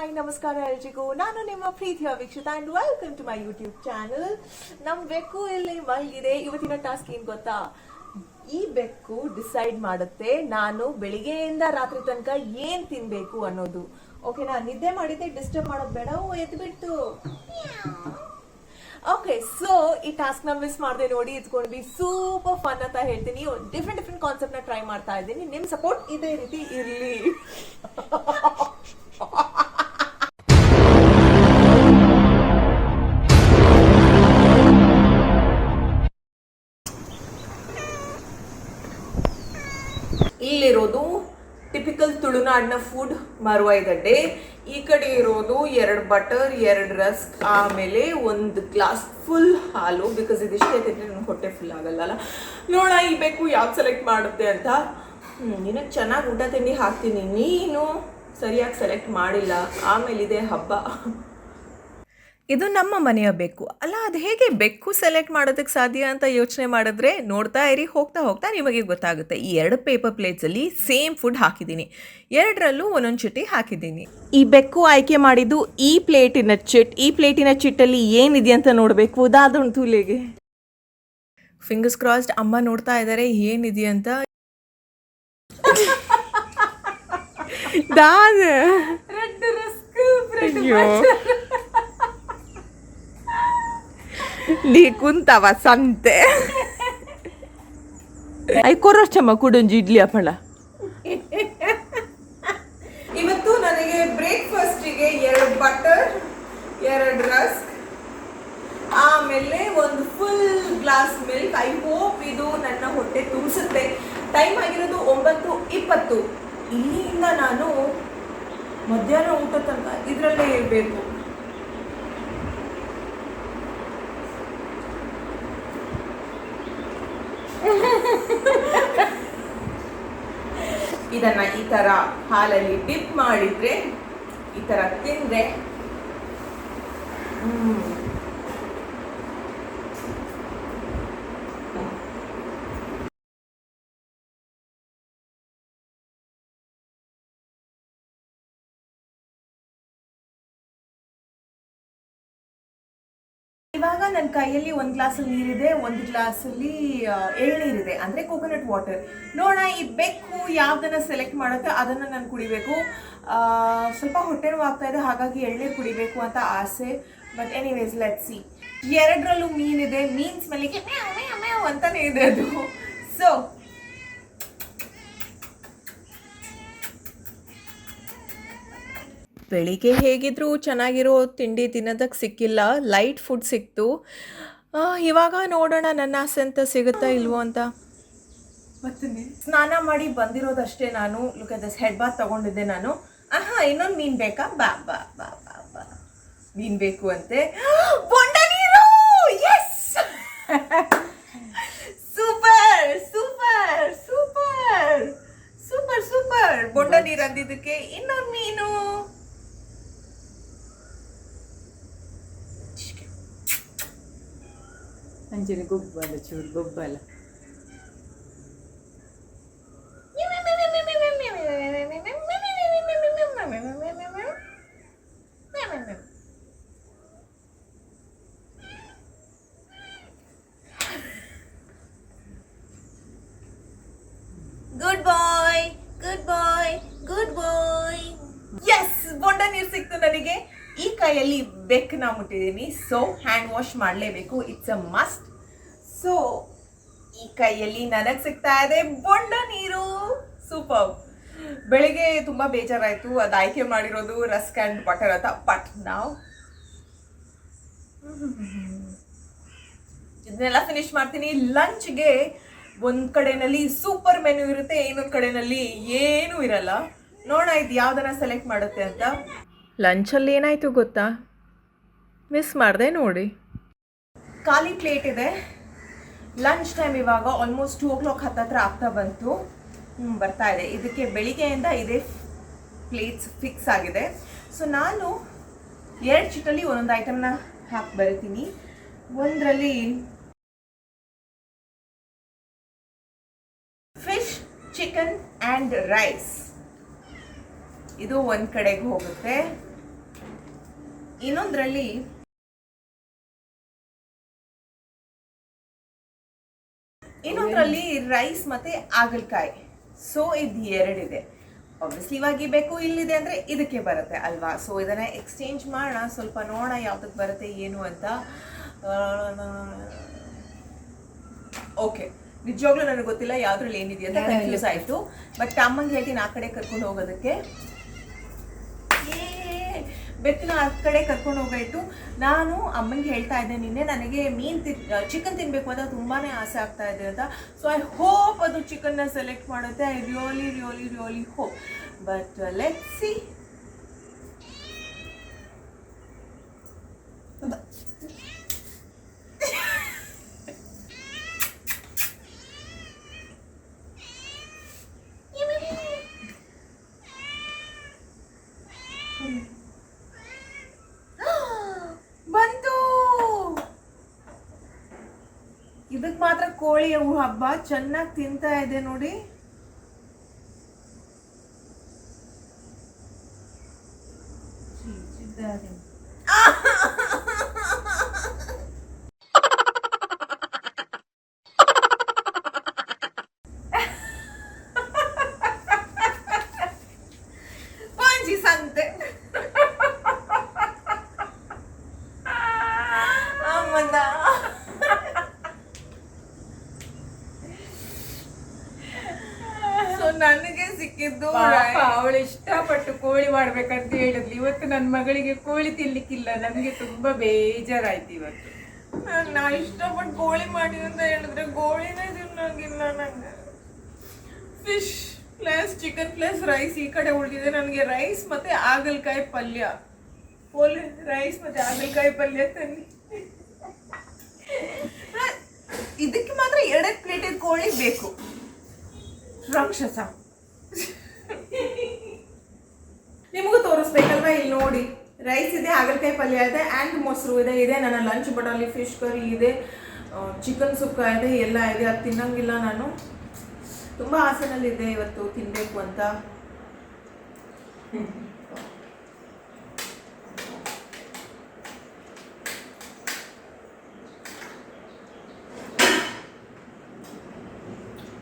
Hi ನಮಸ್ಕಾರ ಎಲ್ರಿಗೂ. ನಾನು ನಿಮ್ಮ ಪ್ರೀತಿಯ ವೀಕ್ಷಿತ and welcome to my YouTube channel. ನಮ್ ಬೆಕ್ಕು ಇಲ್ಲಿ ಮಲಗಿದೆ. ಇವತ್ತಿನ ಟಾಸ್ಕ್ ಏನ್ ಗೊತ್ತಾ? ಈ ಬೆಕ್ಕು ಡಿಸೈಡ್ ಮಾಡುತ್ತೆ ನಾನು ಬೆಳಿಗ್ಗೆಯಿಂದ ರಾತ್ರಿ ತನಕ ಏನ್ ತಿನ್ಬೇಕು ಅನ್ನೋದು. ಓಕೆನಾ? ನಿದ್ದೆ ಮಾಡಿದ್ದೆ ಡಿಸ್ಟರ್ಬ್ ಮಾಡೋದು ಬೇಡ. ಎದ್ಬಿಟ್ಟು ಓಕೆ, ಸೊ ಈ ಟಾಸ್ಕ್ ನ ಮಿಸ್ ಮಾಡದೆ ನೋಡಿ. It's gonna be super fun ಅಂತ ಹೇಳ್ತೀನಿ. ಡಿಫ್ರೆಂಟ್ ಕಾನ್ಸೆಪ್ಟ್ ನ ಟ್ರೈ ಮಾಡ್ತಾ ಇದ್ದೀನಿ. ನಿಮ್ ಸಪೋರ್ಟ್ ಇದೇ ರೀತಿ ಇರ್ಲಿ. ಇಲ್ಲಿರೋದು ಟಿಪಿಕಲ್ ತುಳುನಾಡಿನ ಫುಡ್ ಮರುವೈಗಡ್ಡೆ. ಈ ಕಡೆ ಇರೋದು 2 ಬಟರ್, 2 ರಸ್ಕ್, ಆಮೇಲೆ 1 ಗ್ಲಾಸ್ ಫುಲ್ ಹಾಲು. ಬಿಕಾಸ್ ಇದಿಷ್ಟೇ ತಿಂದ್ರೆ ನನಗೆ ಹೊಟ್ಟೆ ಫುಲ್ ಆಗಲ್ಲ. ನೋಡ ಈ ಬೇಕು ಯಾವ್ದು ಸೆಲೆಕ್ಟ್ ಮಾಡುತ್ತೆ ಅಂತ. ನಿನಗೆ ಚೆನ್ನಾಗಿ ಊಟ ತಿಂಡಿ ಹಾಕ್ತೀನಿ, ನೀನು ಸರಿಯಾಗಿ ಸೆಲೆಕ್ಟ್ ಮಾಡಿಲ್ಲ. ಆಮೇಲೆ ಇದೆ ಹಬ್ಬ. ಇದು ನಮ್ಮ ಮನೆಯ ಬೆಕ್ಕು ಅಲ್ಲ, ಅದು ಹೇಗೆ ಬೆಕ್ಕು ಸೆಲೆಕ್ಟ್ ಮಾಡೋದಕ್ಕೆ ಸಾಧ್ಯ ಅಂತ ಯೋಚನೆ ಮಾಡಿದ್ರೆ ನೋಡ್ತಾ ಇರಿ. ಹೋಗ್ತಾ ನಿಮಗೆ ಗೊತ್ತಾಗುತ್ತೆ. ಈ 2 ಪೇಪರ್ ಪ್ಲೇಟ್ಸಲ್ಲಿ ಸೇಮ್ ಫುಡ್ ಹಾಕಿದ್ದೀನಿ. 2ರಲ್ಲೂ ಒಂದೊಂದು ಚಿಟ್ಟಿ ಹಾಕಿದ್ದೀನಿ. ಈ ಬೆಕ್ಕು ಆಯ್ಕೆ ಮಾಡಿದ್ದು ಈ ಪ್ಲೇಟಿನ ಚಿಟ್. ಈ ಪ್ಲೇಟಿನ ಚಿಟ್ಟಲ್ಲಿ ಏನಿದೆ ಅಂತ ನೋಡಬೇಕು. ದಾದೊಂದು ತೂಲೆಗೆ ಫಿಂಗರ್ಸ್ ಕ್ರಾಸ್ಡ್. ಅಮ್ಮ ನೋಡ್ತಾ ಇದ್ದಾರೆ ಏನಿದೆ ಅಂತ. నీ ಕುಂತವ ಸಂತೆ ಐ ಕೊರಚಮ್ಮ ಕುಡೊಂಜಿ ಇಡ್ಲಿ ಹಪ್ಪಳ. ಇವತ್ತು ನನಗೆ ಬ್ರೇಕ್ಫಾಸ್ಟಿಗೆ 2 ಬಟರ್, 2 ರಸ್ಕ್, ಆಮೇಲೆ 1 full glass milk. I hope ಇದು ನನ್ನ ಹೊಟ್ಟೆ ತುಂಬಿಸುತ್ತೆ. ಟೈಮ್ ಆಗಿರೋದು 9:20. ಇಲ್ಲಿಂದ ನಾನು ಮಧ್ಯಾಹ್ನ ಊಟ ತನಕ ಇದರಲ್ಲೇ ಇರಬೇಕು. ಇದನ್ನ ಈ ತರ ಹಾಲಲ್ಲಿ ಡಿಪ್ ಮಾಡಿದ್ರೆ, ಈ ತರ ತಿಂದ್ರೆ ಇವಾಗ ನನ್ನ ಕೈಯಲ್ಲಿ 1 ಗ್ಲಾಸಲ್ಲಿ ನೀರಿದೆ, 1 ಗ್ಲಾಸಲ್ಲಿ ಎಳ್ನೀರಿದೆ, ಅಂದರೆ ಕೋಕೋನಟ್ ವಾಟರ್. ನೋಡೋಣ ಈ ಬೆಕ್ಕು ಯಾವ್ದನ್ನ ಸೆಲೆಕ್ಟ್ ಮಾಡುತ್ತೆ ಅದನ್ನು ನಾನು ಕುಡಿಬೇಕು. ಸ್ವಲ್ಪ ಹೊಟ್ಟೆ ನೋವು ಆಗ್ತಾ ಇದೆ, ಹಾಗಾಗಿ ಎಳ್ನೀರು ಕುಡಿಬೇಕು ಅಂತ ಆಸೆ. But anyways let's see. 2ರಲ್ಲೂ ಮೀನಿದೆ. ಮೀನ್ ಸ್ಮೆಲ್ಲಿಗೆ ಅಂತಾನೆ ಇದೆ ಅದು. ಸೊ ಬೆಳಿಗ್ಗೆ ಹೇಗಿದ್ರು ಚೆನ್ನಾಗಿರೋ ತಿಂಡಿ ತಿನ್ನೋದಕ್ಕೆ ಸಿಕ್ಕಿಲ್ಲ, ಲೈಟ್ ಫುಡ್ ಸಿಕ್ತು. ಇವಾಗ ನೋಡೋಣ ನನ್ನ ಆಸೆ ಅಂತ ಸಿಗುತ್ತಾ ಇಲ್ವೋ ಅಂತ. ಮತ್ತೆ ಸ್ನಾನ ಮಾಡಿ ಬಂದಿರೋದಷ್ಟೇ ನಾನು. Look at this, head Baat ತಗೊಂಡಿದ್ದೆ ನಾನು. ಇನ್ನೊಂದು ಮೀನು ಬೇಕಾ? ಬಾ ಬಾ ಬಾ ಬಾ ಬಾ ಮೀನು ಬೇಕು ಅಂತೆ. ಬೊಂಡ ನೀರು! Yes! Super super super super super. ಬೊಂಡ ನೀರು ಅಂದಿದ್ದಕ್ಕೆ ಇನ್ನೊಂದು ಮೀನು. ಅಂಜಲಿ ಗೊಬ್ಬಲ ಚೂರು ಗೊಬ್ಬಲ. Good boy good boy good boy. Yes, ಬೊಂಡ ನೀರು ಸಿಕ್ತು ನನಗೆ. ಈ ಕೈಯಲ್ಲಿ ಬೆಕ್ಕನ್ನ ಮುಟ್ಟಿದ್ದೀನಿ, ಸೊ ಹ್ಯಾಂಡ್ ವಾಶ್ ಮಾಡಲೇಬೇಕು. It's a must. ಸೊ ಈ ಕೈಯಲ್ಲಿ ನನಗೆ ಸಿಗ್ತಾ ಇದೆ ಬೊಂಡ ನೀರು. ಸೂಪರ್. ಬೆಳಿಗ್ಗೆ ತುಂಬ ಬೇಜಾರಾಯಿತು, ಅದು ಆಯ್ಕೆ ಮಾಡಿರೋದು ರಸ್ಕ್ ಆ್ಯಂಡ್ ಬಟರ್ ಅಂತ. ಬಟ್ ನಾವು ಇದನ್ನೆಲ್ಲ ಫಿನಿಶ್ ಮಾಡ್ತೀನಿ. ಲಂಚ್ಗೆ ಒಂದು ಕಡೆಯಲ್ಲಿ ಸೂಪರ್ ಮೆನು ಇರುತ್ತೆ, ಇನ್ನೊಂದು ಕಡೆಯಲ್ಲಿ ಏನೂ ಇರಲ್ಲ. ನೋಡೋಣ ಇದು ಯಾವುದನ್ನ ಸೆಲೆಕ್ಟ್ ಮಾಡುತ್ತೆ ಅಂತ. ಲಂಚಲ್ಲಿ ಏನಾಯಿತು ಗೊತ್ತಾ? ಮಿಸ್ ಮಾಡಿದೆ ನೋಡಿ. ಖಾಲಿ ಪ್ಲೇಟ್ ಇದೆ. ಲಂಚ್ ಟೈಮ್ ಇವಾಗ ಆಲ್ಮೋಸ್ಟ್ 2 o'clock ಹತ್ತತ್ರ ಆಗ್ತಾ ಬಂತು. ಬರ್ತಾ ಇದೆ. ಇದಕ್ಕೆ ಬೆಳಿಗ್ಗೆಯಿಂದ ಇದೇ ಪ್ಲೇಟ್ಸ್ ಫಿಕ್ಸ್ ಆಗಿದೆ. ಸೊ ನಾನು 2 ಚಿಟ್ಟಲ್ಲಿ ಒಂದೊಂದು ಐಟಮ್ನ ಹಾಕಿ ಬರ್ತೀನಿ. ಒಂದರಲ್ಲಿ ಫಿಶ್, ಚಿಕನ್ ಆ್ಯಂಡ್ ರೈಸ್. ಇದು ಒಂದು ಕಡೆಗೆ ಹೋಗುತ್ತೆ. ಇನ್ನೊಂದರಲ್ಲಿ ರೈಸ್ ಮತ್ತೆ ಹಾಗಲಕಾಯಿ. ಸೊ ಇದು ಎರಡಿದೆ. ಆಬ್ವಿಯಸ್ಲಿ ಇವಾಗ ಬೇಕು, ಇಲ್ಲಿದೆ ಅಂದರೆ ಇದಕ್ಕೆ ಬರುತ್ತೆ ಅಲ್ವಾ. ಸೊ ಇದನ್ನು ಎಕ್ಸ್ಚೇಂಜ್ ಮಾಡೋಣ, ಸ್ವಲ್ಪ ನೋಡೋಣ ಯಾವುದಕ್ಕೆ ಬರುತ್ತೆ ಏನು ಅಂತ. ಓಕೆ, ನಿಜವಾಗ್ಲೂ ನನಗೆ ಗೊತ್ತಿಲ್ಲ ಯಾವುದ್ರಲ್ಲಿ ಏನಿದೆ ಅಂತ ಕನ್ಫ್ಯೂಸ್ ಆಯಿತು. ಬಟ್ ಅಮ್ಮಂಗೆ ಹೇಳ್ತೀನಿ ಆ ಕಡೆ ಕರ್ಕೊಂಡು ಹೋಗೋದಕ್ಕೆ. ಬೆಕ್ಕನ ಆ ಕಡೆ ಕರ್ಕೊಂಡು ಹೋಗಾಯ್ತು. ನಾನು ಅಮ್ಮನಿಗೆ ಹೇಳ್ತಾ ಇದ್ದೆ ನಿನ್ನೆ ನನಗೆ ಚಿಕನ್ ತಿನ್ನಬೇಕು ಅಂತ ತುಂಬಾ ಆಸೆ ಆಗ್ತಾ ಇದೆ ಅಂತ. ಸೊ ಐ ಹೋಪ್ ಅದು ಚಿಕನ್ನ ಸೆಲೆಕ್ಟ್ ಮಾಡುತ್ತೆ. I really hope. But let's see. ಇದಕ್ಕೆ ಮಾತ್ರ ಕೋಳಿ ಹಬ್ಬ ಚೆನ್ನಾಗಿ ತಿಂತಾ ಇದೆ ನೋಡಿ. ಪಾಂಜಿ ಸಂತೆ ನನಗೆ ಸಿಕ್ಕಿದ್ದು. ಅವಳು ಇಷ್ಟಪಟ್ಟು ಕೋಳಿ ಮಾಡ್ಬೇಕಂತ ಹೇಳಿದ್ಲು. ಇವತ್ತು ನನ್ನ ಮಗಳಿಗೆ ಕೋಳಿ ತಿನ್ಲಿಕ್ಕಿಲ್ಲ, ನಮ್ಗೆ ತುಂಬಾ ಬೇಜಾರಾಯ್ತು ಇವತ್ತು. ನಾ ಇಷ್ಟಪಟ್ಟು ಕೋಳಿ ಮಾಡಿ ಅಂತ ಹೇಳಿದ್ರೆ ಕೋಳಿನೇ ತಿನ್ನೋಗಿಲ್ಲ ನಂಗೆ. Fish plus chicken plus rice ಈ ಕಡೆ ಉಳಿದಿದೆ. ನನಗೆ ರೈಸ್ ಮತ್ತೆ ಹಾಗಲಕಾಯಿ ಪಲ್ಯ, ರೈಸ್ ಮತ್ತೆ ಹಾಗಲಕಾಯಿ ಪಲ್ಯ ತನ್ನಿ. ಇದಕ್ಕೆ ಮಾತ್ರ 2 ಪ್ಲೇಟೆಡ್ ಕೋಳಿ ಬೇಕು. ರಾಕ್ಷಸ. ನಿಮಗೂ ತೋರಿಸ್ಬೇಕಲ್ವಾ. ಇಲ್ಲಿ ನೋಡಿ, ರೈಸ್ ಇದೆ, ಹಾಗಲಕಾಯಿ ಪಲ್ಯ ಇದೆ ಆ್ಯಂಡ್ ಮೊಸರು ಇದೆ ನನ್ನ ಲಂಚ್. ಬಟ್ ಅಲ್ಲಿ ಫಿಶ್ ಕರಿ ಇದೆ, ಚಿಕನ್ ಸುಕ್ಕ ಇದೆ, ಎಲ್ಲ ಇದೆ. ಅದು ತಿನ್ನಂಗಿಲ್ಲ ನಾನು. ತುಂಬ ಆಸೆನಲ್ಲಿದೆ ಇವತ್ತು ತಿನ್ನಬೇಕು ಅಂತ.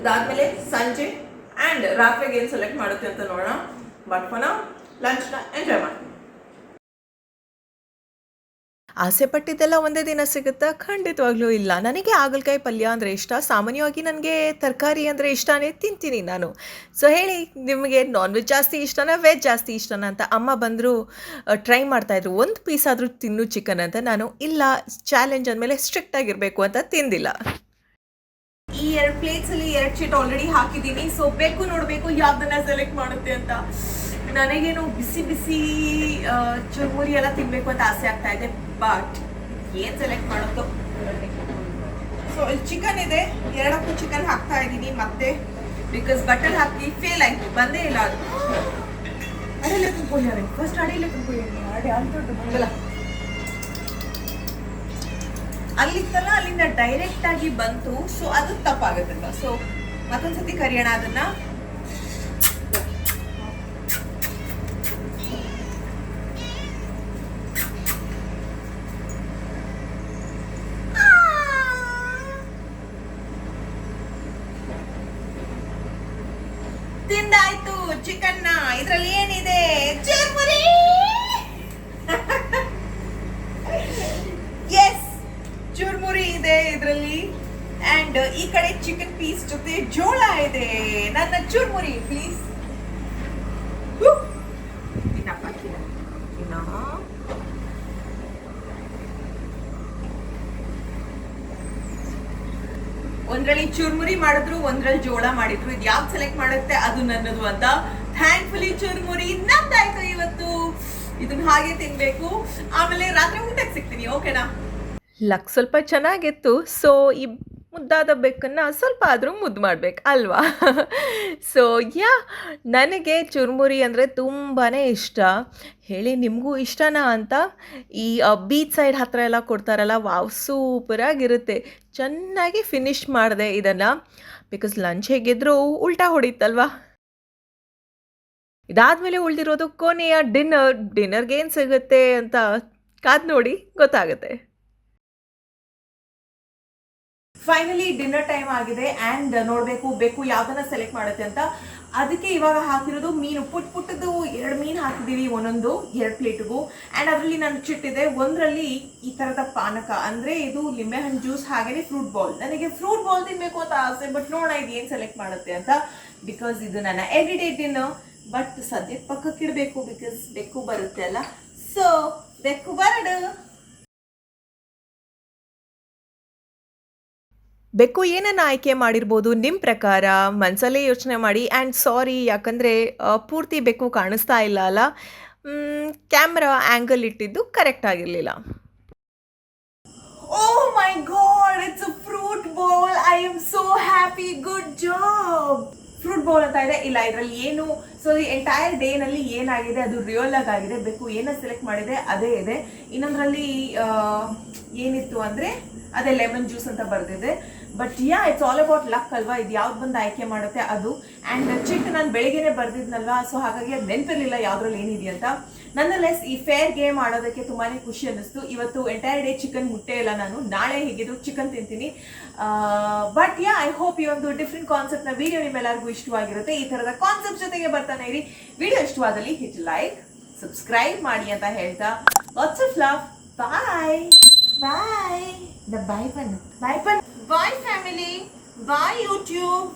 ಇದಾದ್ಮೇಲೆ ಸಂಜೆ ಆ್ಯಂಡ್ ರಾತ್ರಿಗೆ ಏನು ಸೆಲೆಕ್ಟ್ ಮಾಡುತ್ತೆ ಅಂತ ನೋಡೋಣ. ಬಟ್ ಫಾರ್ ನೌ ಲಂಚ್ನ ಎಂಜಾಯ್ ಮಾಡ್ತೀನಿ. ಆಸೆ ಪಟ್ಟಿದ್ದೆಲ್ಲ ಒಂದೇ ದಿನ ಸಿಗುತ್ತಾ? ಖಂಡಿತವಾಗ್ಲೂ ಇಲ್ಲ. ನನಗೆ ಹಾಗಲಕಾಯಿ ಪಲ್ಯ ಅಂದರೆ ಇಷ್ಟ. ಸಾಮಾನ್ಯವಾಗಿ ನನಗೆ ತರಕಾರಿ ಅಂದರೆ ಇಷ್ಟನೇ, ತಿಂತೀನಿ ನಾನು. ಸೊ ಹೇಳಿ, ನಿಮಗೆ ನಾನ್ ವೆಜ್ ಜಾಸ್ತಿ ಇಷ್ಟನಾ, ವೆಜ್ ಜಾಸ್ತಿ ಇಷ್ಟನಾ ಅಂತ. ಅಮ್ಮ ಬಂದರು ಟ್ರೈ ಮಾಡ್ತಾಯಿದ್ರು, ಒಂದು ಪೀಸ್ ಆದರೂ ತಿನ್ನು ಚಿಕನ್ ಅಂತ. ನಾನು ಇಲ್ಲ, ಚಾಲೆಂಜ್ ಅಂದಮೇಲೆ ಸ್ಟ್ರಿಕ್ಟ್ ಆಗಿರಬೇಕು ಅಂತ ತಿಂದಿಲ್ಲ. ಈ 2 ಪ್ಲೇಟ್ಸಲ್ಲಿ 2 ಶೀಟ್ ಆಲ್ರೆಡಿ ಹಾಕಿದ್ದೀನಿ. ಸೊ ಬೇಕು ನೋಡಬೇಕು ಯಾವುದನ್ನ ಸೆಲೆಕ್ಟ್ ಮಾಡುತ್ತೆ ಅಂತ. ನನಗೇನು ಬಿಸಿ ಬಿಸಿ ಚುರುಮುರಿ ಎಲ್ಲ ತಿನ್ನಬೇಕು ಅಂತ ಆಸೆ ಆಗ್ತಾ ಇದೆ. ಬಟ್ ಏನು ಸೆಲೆಕ್ಟ್ ಮಾಡೋದು. ಸೊ ಇಲ್ಲಿ ಚಿಕನ್ ಇದೆ, 2 ಚಿಕನ್ ಹಾಕ್ತಾ ಇದ್ದೀನಿ ಮತ್ತೆ. ಬಿಕಾಸ್ ಬಟರ್ ಹಾಕಿ ಫೇಲ್ ಆಯ್ತು, ಬಂದೇ ಇಲ್ಲ ಅದು. ಅಡೆಯಲ್ಲೇ ತುಂಬ್ಕೊಳ್ಳಿ, ಫಸ್ಟ್ ಅಡೆಯಲ್ಲೇ ತುಂಬ್ಕೊಳ್ಳಿ. ಅಡೆ ಅಂತಲ್ಲ ಅಲ್ಲಿತ್ತಲ್ಲ, ಅಲ್ಲಿಂದ ಡೈರೆಕ್ಟ್ ಆಗಿ ಬಂತು. ಸೊ ಅದು ತಪ್ಪಾಗುತ್ತಲ್ಲ. ಸೊ ಮತ್ತೊಂದ್ಸತಿ ಕರಿಯೋಣ ಅದನ್ನ. ತಿಂದಾಯ್ತು ಚಿಕನ್ನ. ಇದ್ರಲ್ಲಿ ಏನಿದೆ? ಚುರುಮುರಿ. ಎಸ್, ಚುರುಮುರಿ ಇದೆ ಇದರಲ್ಲಿ. ಅಂಡ್ ಈ ಕಡೆ ಚಿಕನ್ ಪೀಸ್ ಜೊತೆ ಜೋಳ ಇದೆ. ನನ್ನ ಚುರುಮುರಿ ಪ್ಲೀಸ್. ಒಂದ್ರಲ್ಲಿ ಚುರುಮುರಿ ಮಾಡಿದ್ರು, ಒಂದ್ರಲ್ಲಿ ಜೋಳ ಮಾಡಿದ್ರು. ಇದು ಯಾವ್ದು ಸೆಲೆಕ್ಟ್ ಮಾಡುತ್ತೆ ಅದು ನನ್ನದು ಅಂತ. ಥ್ಯಾಂಕ್ಫುಲಿ ಚುರುಮುರಿ ನಮ್ದಾಯ್ತು ಇವತ್ತು. ಇದನ್ನ ಹಾಗೆ ತಿನ್ಬೇಕು. ಆಮೇಲೆ ರಾತ್ರಿ ಊಟಕ್ಕೆ ಸಿಗ್ತೀನಿ, ಓಕೆನಾ? ಲಕ್ ಸ್ವಲ್ಪ ಚೆನ್ನಾಗಿತ್ತು. ಸೊ ಈ ಮುದ್ದಾದ ಬೆಕ್ಕನ್ನು ಸ್ವಲ್ಪ ಆದರೂ ಮುದ್ದು ಮಾಡಬೇಕು ಅಲ್ವಾ. ಸೊ ನನಗೆ ಚುರುಮುರಿ ಅಂದರೆ ತುಂಬಾ ಇಷ್ಟ. ಹೇಳಿ ನಿಮಗೂ ಇಷ್ಟನಾ ಅಂತ. ಈ ಬೀಚ್ ಸೈಡ್ ಹತ್ತಿರ ಎಲ್ಲ ಕೊಡ್ತಾರಲ್ಲ, ವಾವ್ ಸೂಪರಾಗಿರುತ್ತೆ. ಚೆನ್ನಾಗಿ ಫಿನಿಶ್ ಮಾಡಿದೆ ಇದನ್ನು. ಬಿಕಾಸ್ ಲಂಚ್ ಹೇಗಿದ್ದರೂ ಉಲ್ಟಾ ಹೊಡಿತಲ್ವಾ. ಇದಾದಮೇಲೆ ಉಳಿದಿರೋದು ಕೊನೆಯ ಡಿನ್ನರ್ಗೆ ಏನು ಸಿಗುತ್ತೆ ಅಂತ ಕಾದ್ ನೋಡಿ ಗೊತ್ತಾಗುತ್ತೆ. ಫೈನಲಿ ಡಿನ್ನರ್ ಟೈಮ್ ಆಗಿದೆ ಆ್ಯಂಡ್ ನೋಡಬೇಕು ಬೇಕು ಯಾವ್ದನ್ನ ಸೆಲೆಕ್ಟ್ ಮಾಡುತ್ತೆ ಅಂತ. ಅದಕ್ಕೆ ಇವಾಗ ಹಾಕಿರೋದು ಮೀನು, ಪುಟ್ಟದ್ದು 2 ಮೀನು ಹಾಕಿದ್ದೀವಿ, ಒಂದೊಂದು 2 ಪ್ಲೇಟಿಗೂ. ಆ್ಯಂಡ್ ಅದರಲ್ಲಿ ನಾನು ಚಿಟ್ಟಿದೆ, ಒಂದರಲ್ಲಿ ಈ ಥರದ ಪಾನಕ ಅಂದರೆ ಇದು ಲಿಂಬೆಹಣ್ಣು ಜ್ಯೂಸ್, ಹಾಗೆಯೇ ಫ್ರೂಟ್ ಬಾಲ್. ನನಗೆ ಫ್ರೂಟ್ ಬಾಲ್ ತಿನ್ನಬೇಕು ಅಂತ ಆಸೆ, ಬಟ್ ನೋಡೋಣ ಇದು ಏನು ಸೆಲೆಕ್ಟ್ ಮಾಡುತ್ತೆ ಅಂತ. ಬಿಕಾಸ್ ಇದು ನನ್ನ ಎವ್ರಿಡೇ ಡಿನ್ನರ್. ಬಟ್ ಸದ್ಯಕ್ಕೆ ಪಕ್ಕಕ್ಕಿಡಬೇಕು, ಬಿಕಾಸ್ ಬೆಕ್ಕು ಬರುತ್ತೆ ಅಲ್ಲ. ಸೊ ಬೆಕ್ಕು ಬರಡು. ಬೆಕ್ಕು ಏನನ್ನು ಆಯ್ಕೆ ಮಾಡಿರ್ಬೋದು ನಿಮ್ಮ ಪ್ರಕಾರ ಮನಸಲ್ಲೇ ಯೋಚನೆ ಮಾಡಿ. ಆ್ಯಂಡ್ ಸಾರಿ, ಯಾಕಂದರೆ ಪೂರ್ತಿ ಬೆಕ್ಕು ಕಾಣಿಸ್ತಾ ಇಲ್ಲ ಅಲ್ಲ, ಕ್ಯಾಮ್ರಾ ಆ್ಯಂಗಲ್ ಇಟ್ಟಿದ್ದು ಕರೆಕ್ಟ್ ಆಗಿರಲಿಲ್ಲ. Oh my god, it's a fruit ball. I am so happy, good job. Fruit bowl ಅಂತ ಇದೆ. ಇಲ್ಲ, ಇದರಲ್ಲಿ ಏನು, ಸೊ ಈ ಎಂಟೈರ್ ಡೇನಲ್ಲಿ ಏನಾಗಿದೆ ಅದು ರಿಯಲ್ ಆಗಿದೆ. ಬೆಕ್ಕು ಏನನ್ನ ಸೆಲೆಕ್ಟ್ ಮಾಡಿದೆ ಅದೇ ಇದೆ. ಇನ್ನೊಂದರಲ್ಲಿ ಏನಿತ್ತು ಅಂದರೆ ಅದೇ ಲೆಮನ್ ಜ್ಯೂಸ್ ಅಂತ ಬರೆದಿದೆ. But it's all about luck ಅಲ್ವಾ, ಇದು ಯಾವ್ದು ಬಂದು ಆಯ್ಕೆ ಮಾಡುತ್ತೆ ಅದು. ಆ್ಯಂಡ್ ಚಿಟ್ ನಾನು ಬೆಳಿಗ್ಗೆನೆ ಬರ್ದಿದ್ನಲ್ವಾ, ಸೊ ಹಾಗಾಗಿ ಅದು ನೆನಪಿರಲಿಲ್ಲ ಯಾವುದ್ರಲ್ಲಿ ಏನಿದೆಯಂತ. ನನ್ನಲೆಸ್ ಈ ಫೇರ್ ಗೇಮ್ ಆಡೋದಕ್ಕೆ ತುಂಬಾ ಖುಷಿ ಅನ್ನಿಸ್ತು. ಇವತ್ತು ಎಂಟೈರ್ ಡೇ ಚಿಕನ್ ಮುಟ್ಟೆ ಇಲ್ಲ ನಾನು, ನಾಳೆ ಹೇಗಿದ್ರು ಚಿಕನ್ ತಿಂತೀನಿ. ಬಟ್ ಐ ಹೋಪ್ ಈ ಒಂದು ಡಿಫ್ರೆಂಟ್ ಕಾನ್ಸೆಪ್ಟ್ನ ವಿಡಿಯೋ ನಿಮ್ಮೆಲ್ಲರಿಗೂ ಇಷ್ಟವಾಗಿರುತ್ತೆ. ಈ ಥರದ ಕಾನ್ಸೆಪ್ಟ್ ಜೊತೆಗೆ ಬರ್ತಾನೆ ಇರಿ. ವಿಡಿಯೋ ಇಷ್ಟವಾದಲ್ಲಿ ಹಿಟ್ ಲೈಕ್, ಸಬ್ಸ್ಕ್ರೈಬ್ ಮಾಡಿ ಅಂತ ಹೇಳ್ತಾ, lots of love, bye bye. The bye bun, bye bun, bye family, bye YouTube.